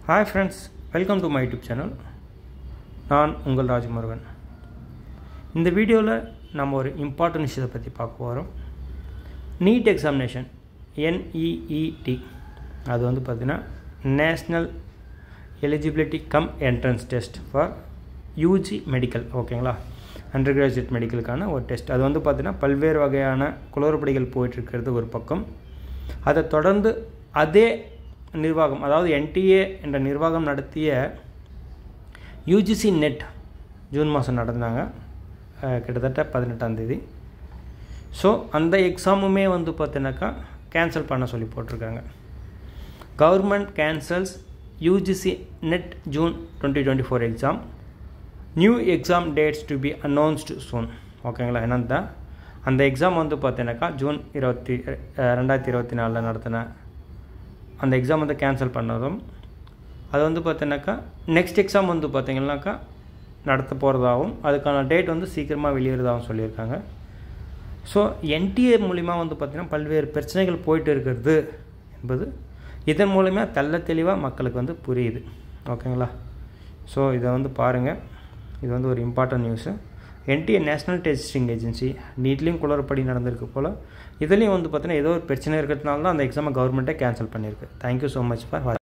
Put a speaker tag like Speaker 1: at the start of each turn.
Speaker 1: Hi friends, welcome to my YouTube channel. நான் உங்கள் ராஜமுருகன். இந்த வீடியோவில் நம்ம ஒரு இம்பார்ட்டன்ட் விஷயத்தை பற்றி பார்க்க போகிறோம். நீட் எக்ஸாமினேஷன் NEET அது வந்து பார்த்திங்கன்னா national eligibility come entrance test for UG medical, ஓகேங்களா, அண்டர் கிராஜுவேட் மெடிக்கலுக்கான ஒரு டெஸ்ட். அது வந்து பார்த்திங்கன்னா பல்வேறு வகையான குளறுபடிகள் போயிட்டுருக்கிறது ஒரு பக்கம். அதை தொடர்ந்து அதே நிர்வாகம், அதாவது NTA என்ற நிர்வாகம் நடத்திய UGC நெட் ஜூன் மாதம் நடந்தாங்க, கிட்டத்தட்ட 18ஆம் தேதி. ஸோ அந்த எக்ஸாமுமே வந்து பார்த்தீங்கன்னாக்கா கேன்சல் பண்ண சொல்லி போட்டிருக்காங்க. Government cancels UGC NET June 2024 exam. New exam dates to be announced soon, ஓகேங்களா. என்னென்னா அந்த எக்ஸாம் வந்து பார்த்தீங்கன்னாக்கா ஜூன் 2024 நடத்தின அந்த எக்ஸாம் வந்து கேன்சல் பண்ணதும், அது வந்து பார்த்தீங்கன்னாக்கா நெக்ஸ்ட் எக்ஸாம் வந்து பார்த்திங்கனாக்கா நடத்த போகிறதாகவும் அதுக்கான டேட் வந்து சீக்கிரமாக வெளியேறதாகவும் சொல்லியிருக்காங்க. ஸோ NTA மூலிமா வந்து பார்த்திங்கன்னா பல்வேறு பிரச்சனைகள் போயிட்டு இருக்கிறது என்பது இதன் மூலமா தெள்ள தெளிவாக மக்களுக்கு வந்து புரியுது, ஓகேங்களா. ஸோ இதை வந்து பாருங்கள், இது வந்து ஒரு important news. NTA national testing agency நீட்லேயும் குளறுபடி நடந்திருக்கு போல், இதுலேயும் வந்து பார்த்தீங்கன்னா ஏதோ ஒரு பிரச்சனை இருக்கிறதுனால தான் அந்த எக்ஸாமை கவர்மெண்ட்டே கேன்சல் பண்ணியிருக்கு. Thank you so much for